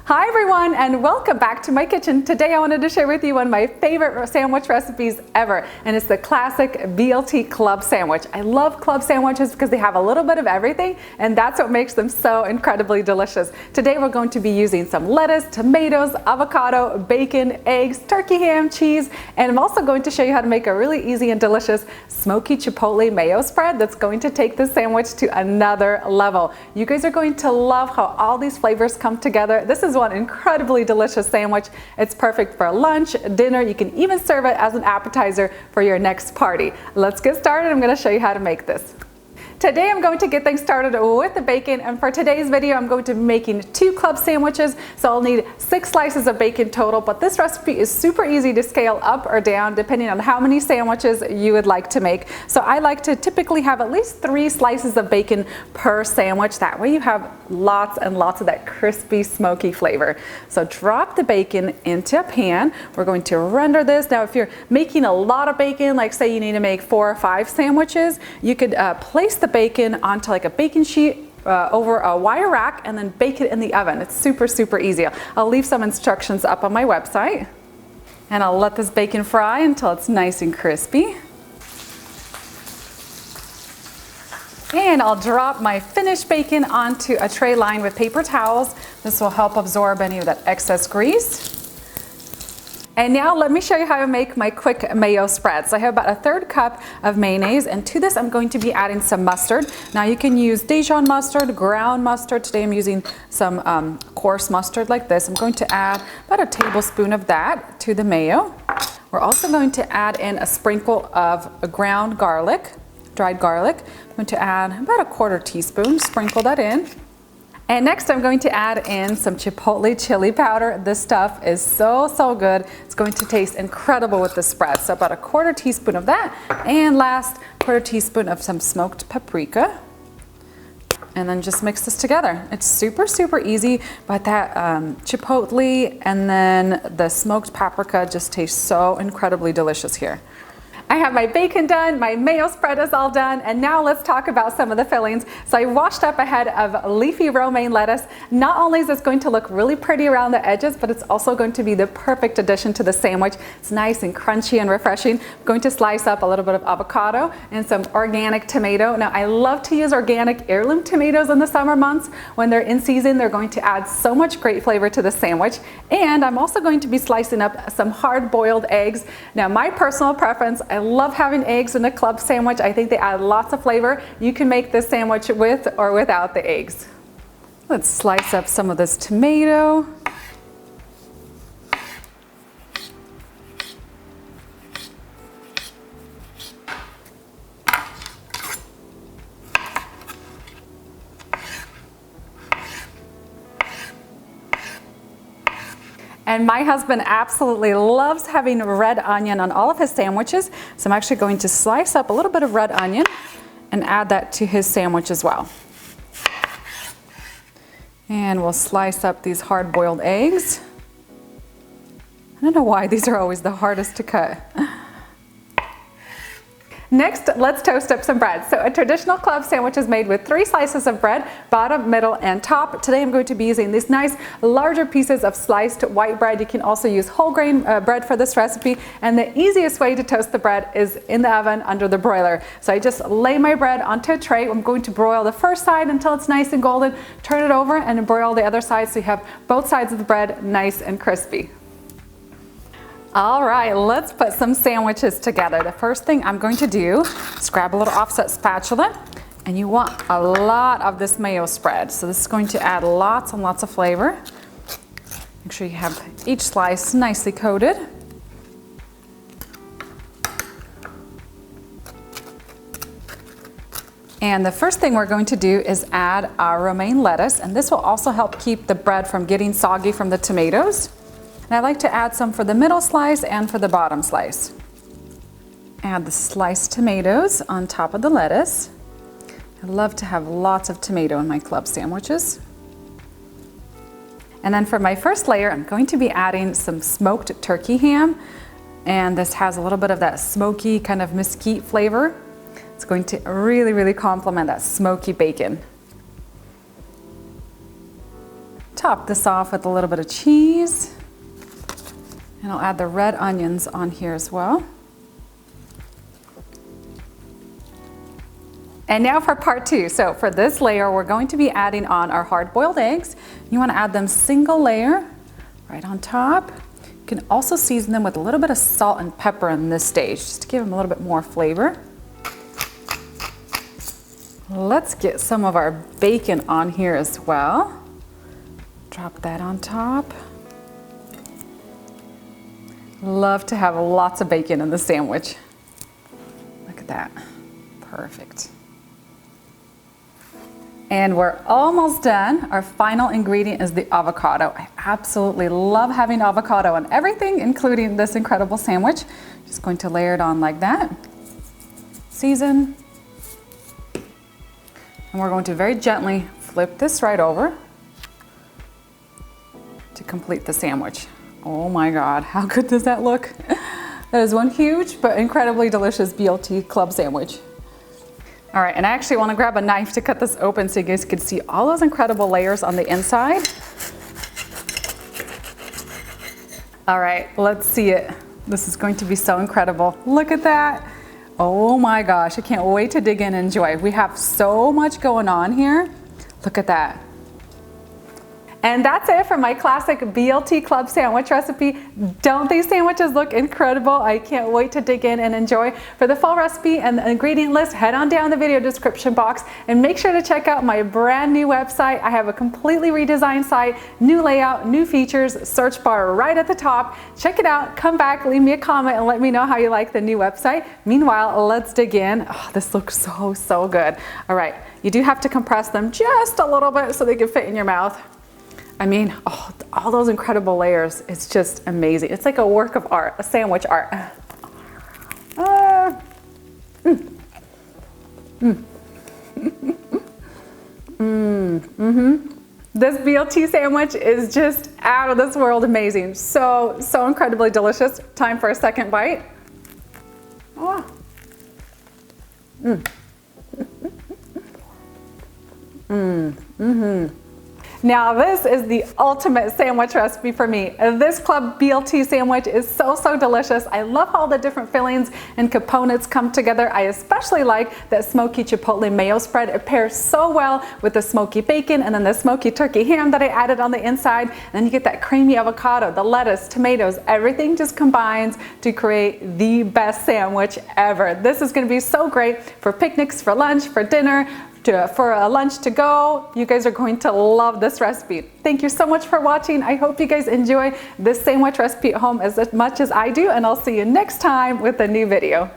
Hi everyone, and welcome back to my kitchen. Today I wanted to share with you one of my favorite sandwich recipes ever, and it's the classic BLT club sandwich. I love club sandwiches because they have a little bit of everything, and that's what makes them so incredibly delicious. Today we're going to be using some lettuce, tomatoes, avocado, bacon, eggs, turkey ham, cheese, and I'm also going to show you how to make a really easy and delicious smoky chipotle mayo spread that's going to take this sandwich to another level. You guys are going to love how all these flavors come together. This is one incredibly delicious sandwich. It's perfect for lunch, dinner. You can even serve it as an appetizer for your next party. Let's get started. I'm going to show you how to make this. Today I'm going to get things started with the bacon, and for today's video I'm going to be making 2 club sandwiches, so I'll need 6 slices of bacon total, but this recipe is super easy to scale up or down depending on how many sandwiches you would like to make. So I like to typically have at least 3 slices of bacon per sandwich. That way you have lots and lots of that crispy, smoky flavor. So drop the bacon into a pan. We're going to render this. Now if you're making a lot of bacon, like say you need to make 4 or 5 sandwiches, you could place the bacon onto like a baking sheet over a wire rack and then bake it in the oven. It's super easy. I'll leave some instructions up on my website, and I'll let this bacon fry until it's nice and crispy. And I'll drop my finished bacon onto a tray lined with paper towels. This will help absorb any of that excess grease. And now let me show you how to make my quick mayo spread. So I have about a 1/3 cup of mayonnaise, and to this I'm going to be adding some mustard. Now you can use Dijon mustard, ground mustard. Today I'm using some coarse mustard like this. I'm going to add about a tablespoon of that to the mayo. We're also going to add in a sprinkle of ground garlic, dried garlic. I'm going to add about a 1/4 teaspoon, sprinkle that in. And next I'm going to add in some Chipotle chili powder. This stuff is so good. It's going to taste incredible with the spread. So about a 1/4 teaspoon of that. And last, 1/4 teaspoon of some smoked paprika. And then just mix this together. It's super easy, but that Chipotle and then the smoked paprika just tastes so incredibly delicious here. I have my bacon done, my mayo spread is all done, and now let's talk about some of the fillings. So I washed up a head of leafy romaine lettuce. Not only is this going to look really pretty around the edges, but it's also going to be the perfect addition to the sandwich. It's nice and crunchy and refreshing. I'm going to slice up a little bit of avocado and some organic tomato. Now I love to use organic heirloom tomatoes in the summer months. When they're in season, they're going to add so much great flavor to the sandwich. And I'm also going to be slicing up some hard-boiled eggs. Now my personal preference, I love having eggs in a club sandwich. I think they add lots of flavor. You can make this sandwich with or without the eggs. Let's slice up some of this tomato. And my husband absolutely loves having red onion on all of his sandwiches. So I'm actually going to slice up a little bit of red onion and add that to his sandwich as well. And we'll slice up these hard-boiled eggs. I don't know why these are always the hardest to cut. Next, let's toast up some bread. So a traditional club sandwich is made with 3 slices of bread, bottom, middle, and top. Today I'm going to be using these nice larger pieces of sliced white bread. You can also use whole grain bread for this recipe, and the easiest way to toast the bread is in the oven under the broiler. So I just lay my bread onto a tray. I'm going to broil the first side until it's nice and golden, turn it over, and broil the other side so you have both sides of the bread nice and crispy. All right, let's put some sandwiches together. The first thing I'm going to do is grab a little offset spatula, and you want a lot of this mayo spread. So this is going to add lots and lots of flavor. Make sure you have each slice nicely coated. And the first thing we're going to do is add our romaine lettuce, and this will also help keep the bread from getting soggy from the tomatoes. And I like to add some for the middle slice and for the bottom slice. Add the sliced tomatoes on top of the lettuce. I love to have lots of tomato in my club sandwiches. And then for my first layer, I'm going to be adding some smoked turkey ham. And this has a little bit of that smoky kind of mesquite flavor. It's going to really complement that smoky bacon. top this off with a little bit of cheese. And I'll add the red onions on here as well. And now for part two. So for this layer, we're going to be adding on our hard-boiled eggs. You want to add them single layer right on top. You can also season them with a little bit of salt and pepper in this stage, just to give them a little bit more flavor. Let's get some of our bacon on here as well. Drop that on top. Love to have lots of bacon in the sandwich. Look at that. Perfect. And we're almost done. Our final ingredient is the avocado. I absolutely love having avocado on everything, including this incredible sandwich. Just going to layer it on like that. Season. And we're going to very gently flip this right over to complete the sandwich. Oh my God, how good does that look? That is one huge but incredibly delicious BLT club sandwich. All right, and I actually want to grab a knife to cut this open so you guys can see all those incredible layers on the inside. All right, let's see it. This is going to be so incredible. Look at that. Oh my gosh, I can't wait to dig in and enjoy. We have so much going on here. Look at that. And that's it for my classic BLT club sandwich recipe. Don't these sandwiches look incredible? I can't wait to dig in and enjoy. For the full recipe and the ingredient list, head on down the video description box and make sure to check out my brand new website. I have a completely redesigned site, new layout, new features, search bar right at the top. Check it out, come back, leave me a comment and let me know how you like the new website. Meanwhile, let's dig in. Oh, this looks so good. All right, you do have to compress them just a little bit so they can fit in your mouth. I mean, oh, all those incredible layers, it's just amazing. It's like a work of art, a sandwich art. This BLT sandwich is just out of this world amazing. So incredibly delicious. Time for a second bite. Oh. Now this is the ultimate sandwich recipe for me. This club BLT sandwich is so delicious. I love how the different fillings and components come together. I especially like that smoky chipotle mayo spread. It pairs so well with the smoky bacon and then the smoky turkey ham that I added on the inside. And then you get that creamy avocado, the lettuce, tomatoes, everything just combines to create the best sandwich ever. This is gonna be so great for picnics, for lunch, for dinner, for a lunch to go. You guys are going to love this recipe. Thank you so much for watching. I hope you guys enjoy this sandwich recipe at home as much as I do, and I'll see you next time with a new video.